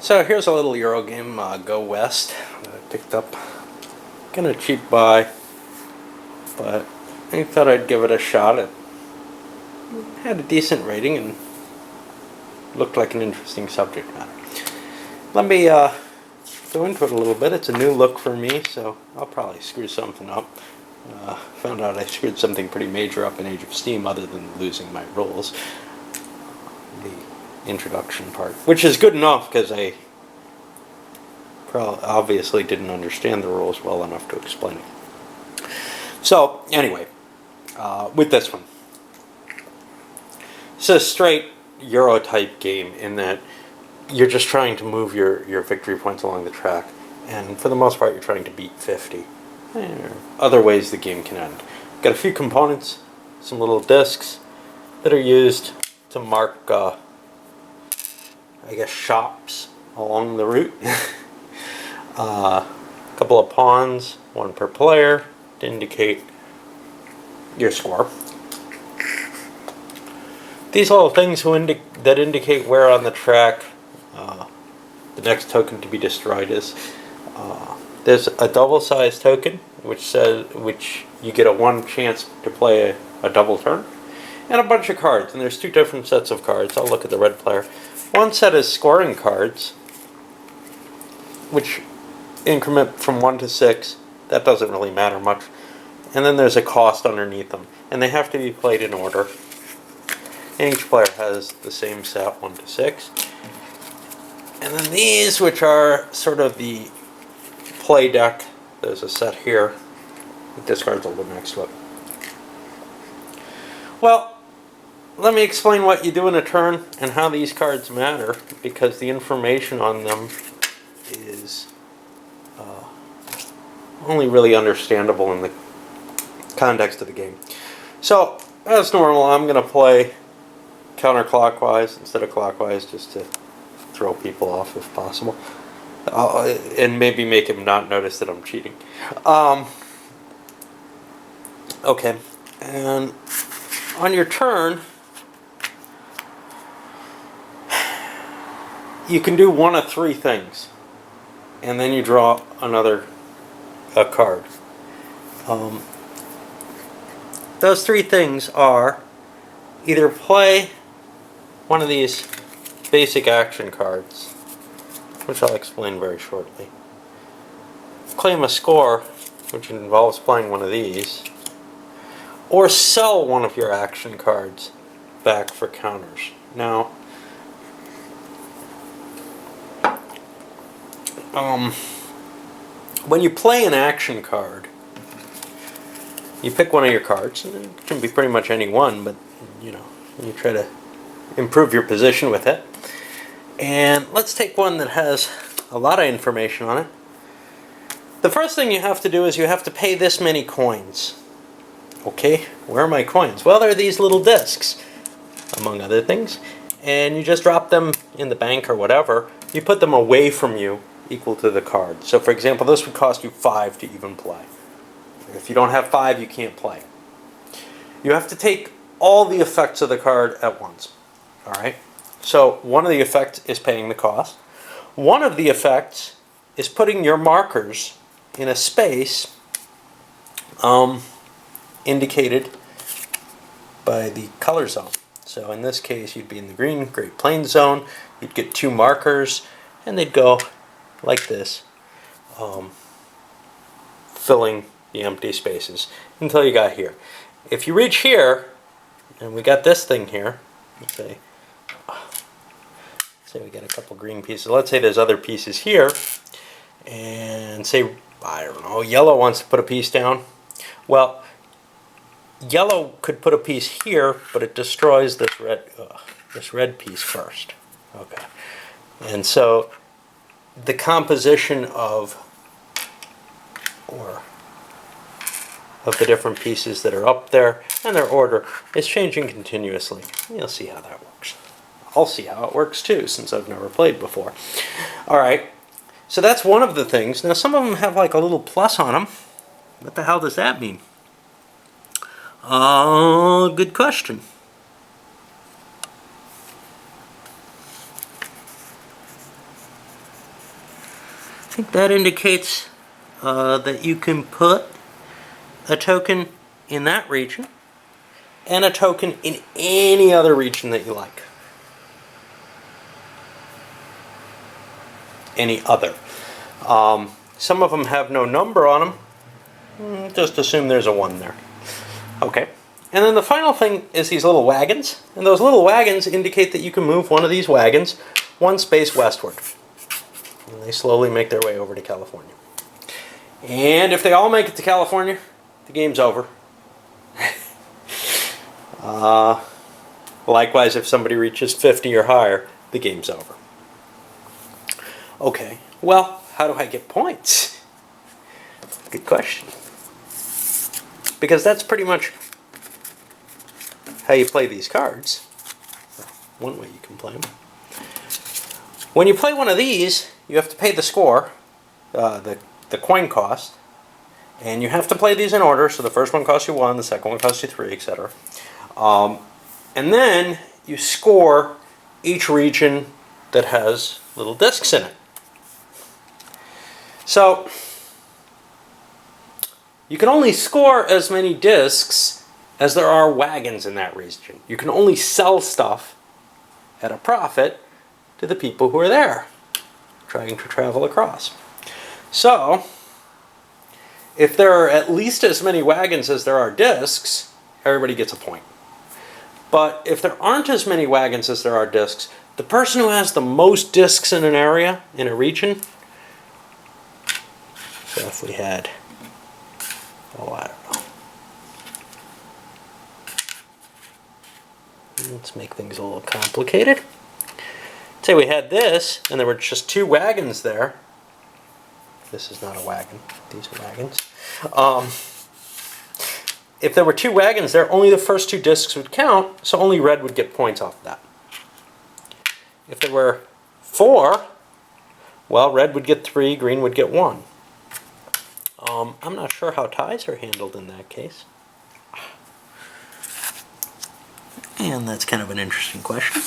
So here's a little Euro game, Go West, that I picked up. Kind of cheap buy, but I thought I'd give it a shot. It had a decent rating and looked like an interesting subject matter. Let me go into it a little bit. It's a new look for me, so I'll probably screw something up. Found out I screwed something pretty major up in Age of Steam other than losing my rules. The introduction part, which is good enough because I obviously didn't understand the rules well enough to explain it. So anyway, with this one, it's a straight Euro type game in that you're just trying to move your victory points along the track, and for the most part you're trying to beat 50. There are other ways the game can end. Got a few components, some little discs that are used to mark I guess shops along the route. A couple of pawns, one per player, to indicate your score. These little things that indicate where on the track the next token to be destroyed is. There's a double-sized token, which you get a 1 chance to play a double turn, and a bunch of cards. And there's 2 different sets of cards. I'll look at the red player. One set is scoring cards, which increment from 1 to 6. That doesn't really matter much. And then there's a cost underneath them, and they have to be played in order. And each player has the same set, 1 to 6. And then these, which are sort of the play deck. There's a set here. This card's a little next to it. Well, let me explain what you do in a turn and how these cards matter, because the information on them is only really understandable in the context of the game. So, as normal, I'm going to play counterclockwise instead of clockwise, just to throw people off if possible. And maybe make him not notice that I'm cheating. Okay, and on your turn, you can do one of 3 things, and then you draw another card. Those 3 things are either play one of these basic action cards, which I'll explain very shortly, claim a score, which involves playing one of these, or sell one of your action cards back for counters. Now, when you play an action card, you pick one of your cards, and it can be pretty much any one, but you try to improve your position with it. And let's take one that has a lot of information on it. The first thing you have to do is you have to pay this many coins. Okay, where are my coins? Well, they're these little discs, among other things. And you just drop them in the bank or whatever. You put them away from you, equal to the card. So for example, this would cost you 5 to even play. If you don't have 5, you can't play. You have to take all the effects of the card at once. Alright? So one of the effects is paying the cost. One of the effects is putting your markers in a space indicated by the color zone. So in this case, you'd be in the green, Great Plains zone. You'd get 2 markers, and they'd go like this, filling the empty spaces until you got here. If you reach here, and we got this thing here, let's say we got a couple green pieces. Let's say there's other pieces here, and say, I don't know, yellow wants to put a piece down. Well, yellow could put a piece here, but it destroys this red piece first. Okay, and so the composition of the different pieces that are up there and their order is changing continuously. You'll see how that works. I'll see how it works too, since I've never played before. Alright, so that's one of the things. Now some of them have like a little plus on them. What the hell does that mean? Good question. think that indicates that you can put a token in that region and a token in any other region that you like. Any other. Some of them have no number on them. Just assume there's a 1 there. Okay. And then the final thing is these little wagons. And those little wagons indicate that you can move one of these wagons 1 space westward. And they slowly make their way over to California. And if they all make it to California, the game's over. Likewise, if somebody reaches 50 or higher, the game's over. Okay, well, how do I get points? Good question. Because that's pretty much how you play these cards. One way you can play them. When you play one of these, you have to pay the score, the coin cost, and you have to play these in order. So the first one costs you 1, the second one costs you 3, etc. And then you score each region that has little discs in it. So you can only score as many discs as there are wagons in that region. You can only sell stuff at a profit to the people who are there trying to travel across. So if there are at least as many wagons as there are discs, everybody gets a point. But if there aren't as many wagons as there are discs, the person who has the most discs in an area, in a region, so if we had, oh, I don't know. Let's make things a little complicated. Say we had this, and there were just 2 wagons there. This is not a wagon. These are wagons. If there were 2 wagons there, only the first 2 discs would count, so only red would get points off of that. If there were 4, well, red would get 3, green would get 1. I'm not sure how ties are handled in that case. And that's kind of an interesting question.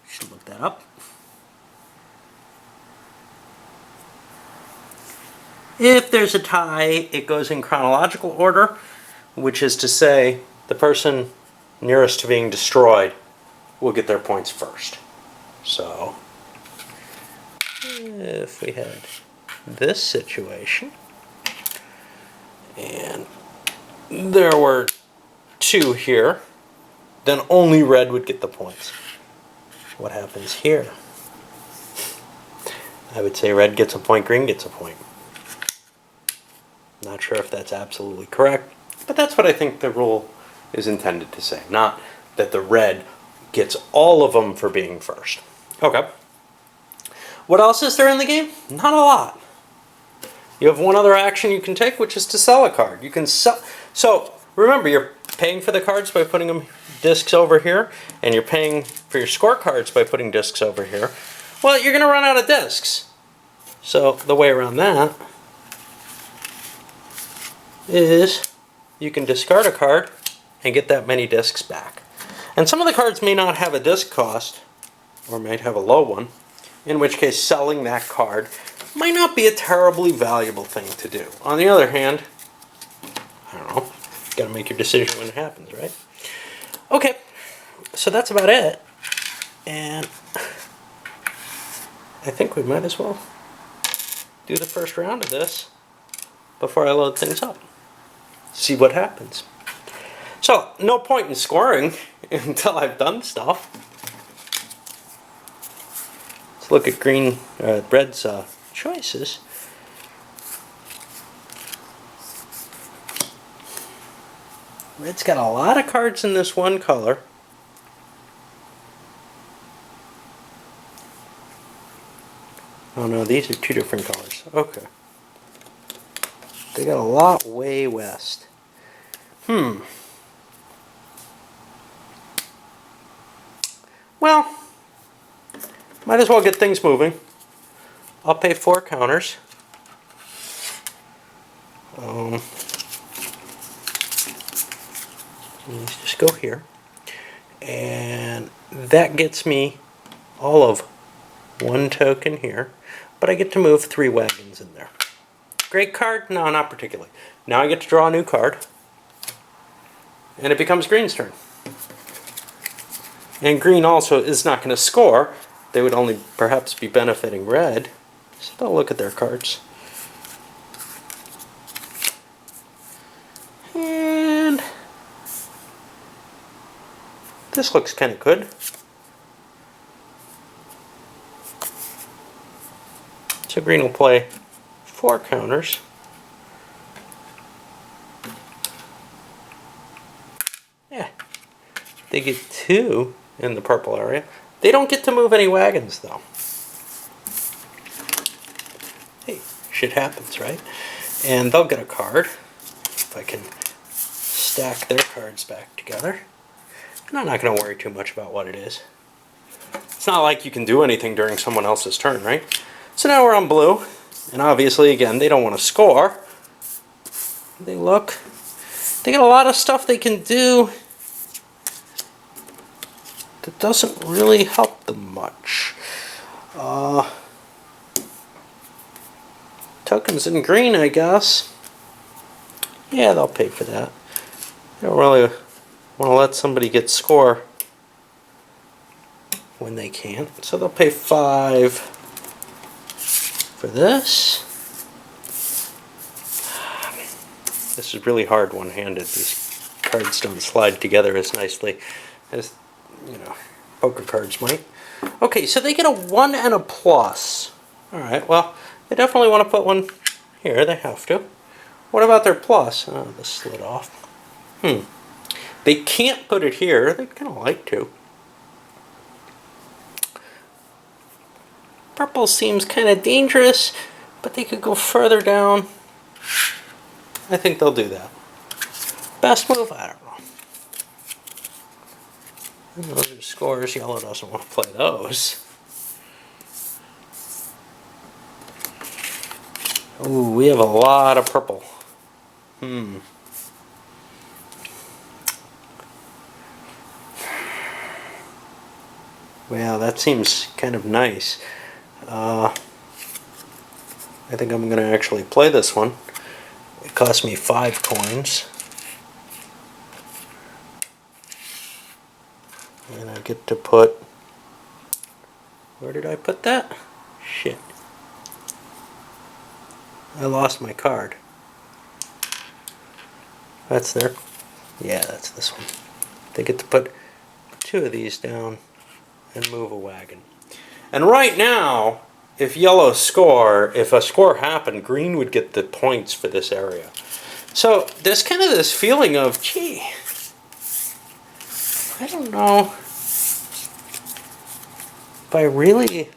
Should look that up. If there's a tie, it goes in chronological order, which is to say the person nearest to being destroyed will get their points first. So if we had this situation and there were 2 here, then only red would get the points. What happens here? I would say red gets a point, green gets a point. Not sure if that's absolutely correct, but that's what I think the rule is intended to say. Not that the red gets all of them for being first. Okay. What else is there in the game? Not a lot. You have one other action you can take, which is to sell a card. You can sell. So remember, you're paying for the cards by putting them discs over here, and you're paying for your scorecards by putting discs over here. Well, you're going to run out of discs. So the way around that is you can discard a card and get that many discs back. And some of the cards may not have a disc cost, or might have a low one, in which case selling that card might not be a terribly valuable thing to do. On the other hand, I don't know, you gotta make your decision when it happens, right? Okay, so that's about it. And I think we might as well do the first round of this before I load things up. See what happens. So, no point in scoring until I've done stuff. Let's look at red's choices. Red's got a lot of cards in this one color. Oh no, these are 2 different colors. Okay. They got a lot way west. Well, might as well get things moving. I'll pay 4 counters. Let's just go here. And that gets me all of one token here, but I get to move 3 wagons in there. Great card? No, not particularly. Now I get to draw a new card, and it becomes green's turn. And green also is not going to score. They would only perhaps be benefiting red. So they'll look at their cards. And this looks kind of good. So green will play 4 counters. Yeah, they get 2 in the purple area. They don't get to move any wagons though. Hey, shit happens, right? And they'll get a card. If I can stack their cards back together. And I'm not going to worry too much about what it is. It's not like you can do anything during someone else's turn, right? So now we're on blue. And obviously, again, they don't want to score. They look. They got a lot of stuff they can do that doesn't really help them much. Tokens in green, I guess. Yeah, they'll pay for that. They don't really want to let somebody get score when they can't. So they'll pay 5 for this. This is really hard one-handed. These cards don't slide together as nicely as, you know, poker cards might. Okay, so they get a 1 and a plus. Alright, well, they definitely want to put one here. They have to. What about their plus? Oh, this slid off. They can't put it here. They'd kind of like to. Purple seems kind of dangerous, but they could go further down. I think they'll do that. Best move? I don't know. And those are scores. Yellow doesn't want to play those. Ooh, we have a lot of purple. Well, that seems kind of nice. I think I'm going to actually play this one. It cost me 5 coins. And I get to put... Where did I put that? Shit. I lost my card. That's there. Yeah, that's this one. They get to put 2 of these down and move a wagon. And right now, if yellow score, if a score happened, green would get the points for this area. So there's kind of this feeling of, gee, I don't know if I really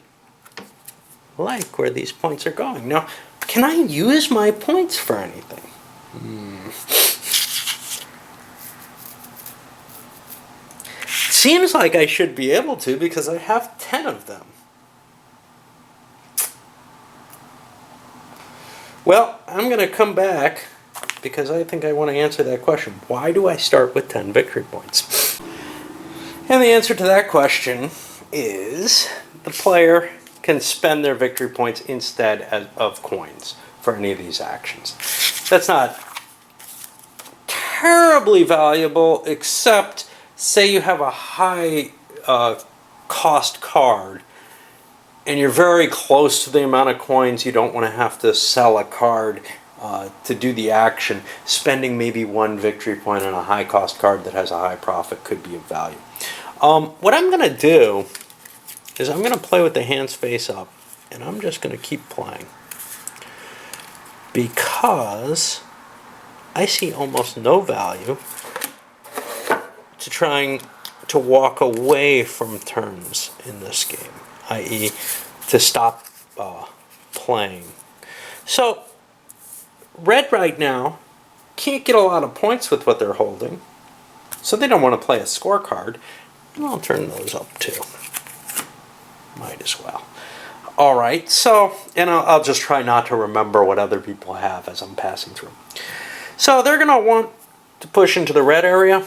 like where these points are going. Now, can I use my points for anything? Seems like I should be able to because I have 10 of them. Well, I'm going to come back because I think I want to answer that question. Why do I start with 10 victory points? And the answer to that question is the player can spend their victory points instead of coins for any of these actions. That's not terribly valuable, except say you have a high cost card and you're very close to the amount of coins, you don't want to have to sell a card to do the action. Spending maybe 1 victory point on a high cost card that has a high profit could be of value. What I'm going to do is I'm going to play with the hands face up, and I'm just going to keep playing because I see almost no value to trying to walk away from turns in this game, i.e. to stop playing. So red right now can't get a lot of points with what they're holding, so they don't want to play a scorecard, and I'll turn those up too. Might as well. Alright, so, and I'll just try not to remember what other people have as I'm passing through. So they're going to want to push into the red area.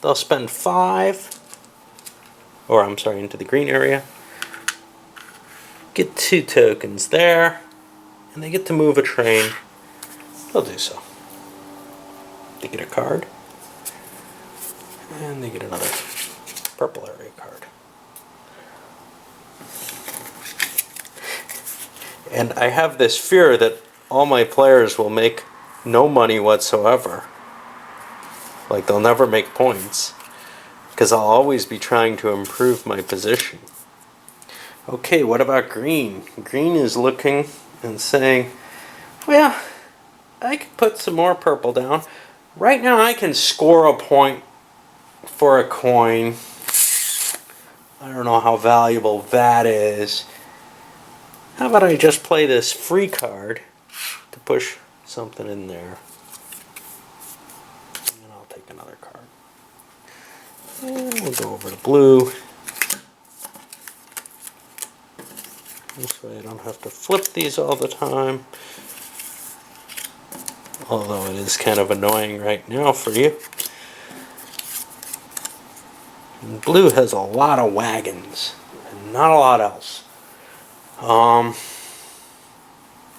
they'll spend 5, or I'm sorry, into the green area. Get 2 tokens there, and they get to move a train. They'll do so. They get a card, and they get another purple area card. And I have this fear that all my players will make no money whatsoever. Like, they'll never make points, because I'll always be trying to improve my position. Okay, what about green? Green is looking and saying, well, I could put some more purple down. Right now I can score a point for a coin. I don't know how valuable that is. How about I just play this free card to push something in there? And I'll take another card. And we'll go over to blue. This way I don't have to flip these all the time. Although it is kind of annoying right now for you. And blue has a lot of wagons, and not a lot else.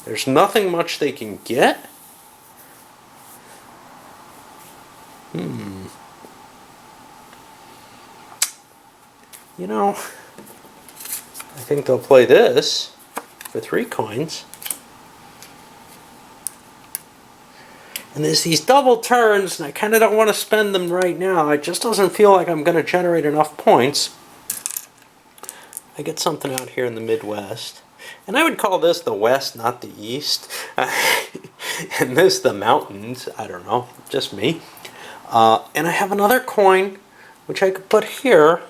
There's nothing much they can get. You know, I think they'll play this for 3 coins. And there's these double turns, and I kind of don't want to spend them right now. It just doesn't feel like I'm going to generate enough points. I get something out here in the Midwest. And I would call this the West, not the East. And this the mountains. I don't know, just me. And I have another coin, which I could put here.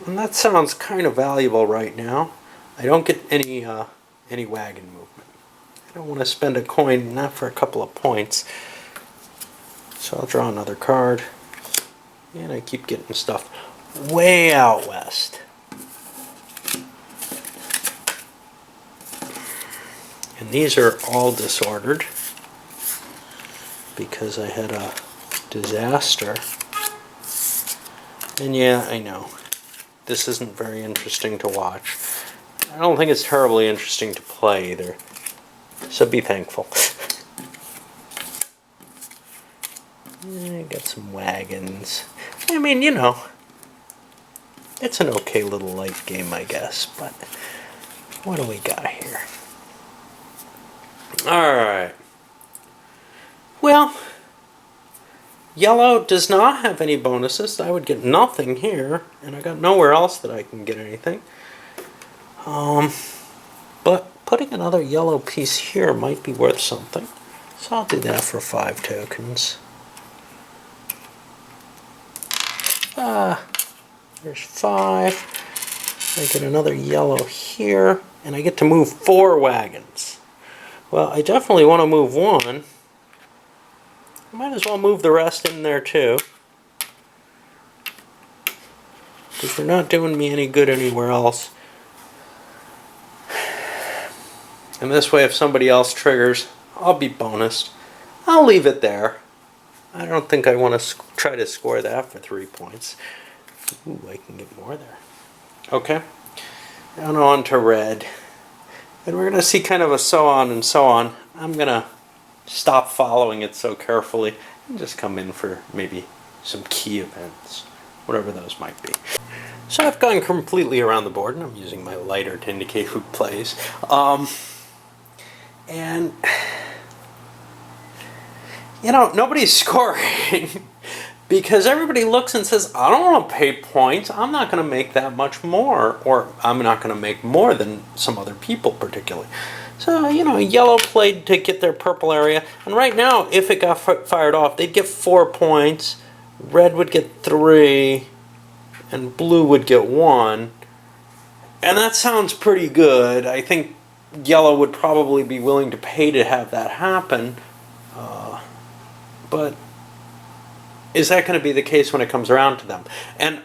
And that sounds kind of valuable right now. I don't get any wagon movement. I don't want to spend a coin, not for a couple of points. So I'll draw another card. And I keep getting stuff way out west. And these are all disordered because I had a disaster. And yeah, I know. This isn't very interesting to watch. I don't think it's terribly interesting to play either. So be thankful. I got some wagons. I mean, you know, it's an okay little light game, I guess. But what do we got here? Alright. Well, yellow does not have any bonuses. I would get nothing here, and I got nowhere else that I can get anything. But putting another yellow piece here might be worth something. So I'll do that for 5 tokens. There's 5. I get another yellow here, and I get to move 4 wagons. Well, I definitely want to move 1. I might as well move the rest in there too. Because they're not doing me any good anywhere else. And this way, if somebody else triggers, I'll be bonused. I'll leave it there. I don't think I want to try to score that for 3 points. Ooh, I can get more there. Okay. Down on to red. And we're going to see kind of a so on and so on. I'm going to stop following it so carefully and just come in for maybe some key events, whatever those might be. So I've gone completely around the board, and I'm using my lighter to indicate who plays. And, you know, nobody's scoring because everybody looks and says, I don't want to pay points. I'm not going to make that much more, or I'm not going to make more than some other people particularly. So, you know, yellow played to get their purple area. And right now, if it got fired off, they'd get 4 points. Red would get 3. And blue would get 1. And that sounds pretty good. I think yellow would probably be willing to pay to have that happen. But is that going to be the case when it comes around to them? And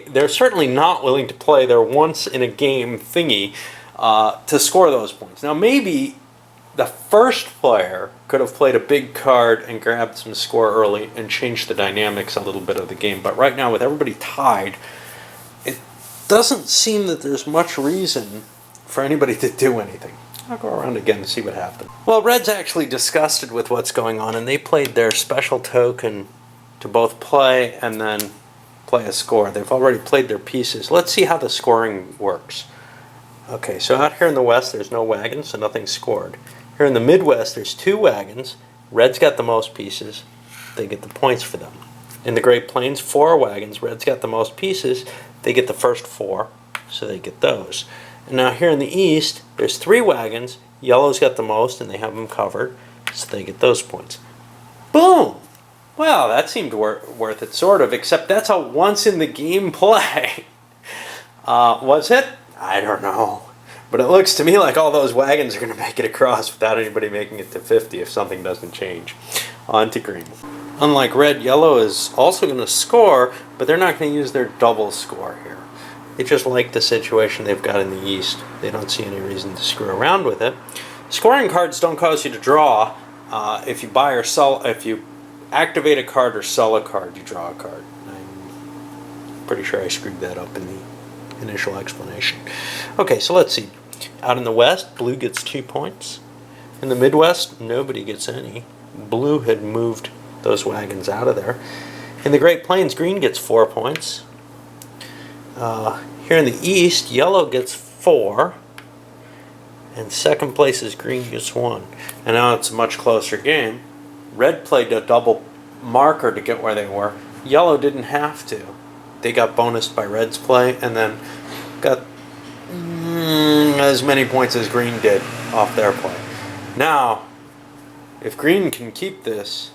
they're certainly not willing to play their once in a game thingy to score those points. Now maybe the first player could have played a big card and grabbed some score early and changed the dynamics a little bit of the game. But right now, with everybody tied, it doesn't seem that there's much reason for anybody to do anything. I'll go around again to see what happened. Well, Red's actually disgusted with what's going on, and they played their special token to both play and then play a score. They've already played their pieces. Let's see how the scoring works. Okay, so out here in the West, there's no wagons, so nothing's scored. Here in the Midwest, there's 2 wagons. Red's got the most pieces. They get the points for them. In the Great Plains, 4 wagons. Red's got the most pieces. They get the first 4, so they get those. And now here in the East, there's 3 wagons. Yellow's got the most, and they have them covered, so they get those points. Boom! Well, that seemed worth it, sort of, except that's a once-in-the-game play. Was it? I don't know. But it looks to me like all those wagons are going to make it across without anybody making it to 50 if something doesn't change. On to green. Unlike red, yellow is also going to score, but they're not going to use their double score here. They just like the situation they've got in the East. They don't see any reason to screw around with it. Scoring cards don't cause you to draw. If you buy or sell, if you activate a card or sell a card, you draw a card. I'm pretty sure I screwed that up in the initial explanation. Okay, so let's see. Out in the West, blue gets 2 points. In the Midwest, nobody gets any. Blue had moved those wagons out of there. In the Great Plains, green gets 4 points. Here in the East, yellow gets 4. And second place is green gets 1. And now it's a much closer game. Red played a double marker to get where they were. Yellow didn't have to. They got bonused by red's play and then got as many points as green did off their play. Now, if green can keep this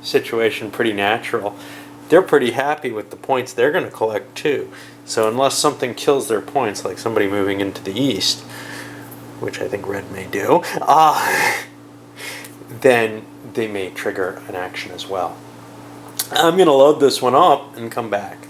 situation pretty natural, they're pretty happy with the points they're going to collect too. So unless something kills their points, like somebody moving into the East, which I think red may do, then they may trigger an action as well. I'm going to load this one up and come back.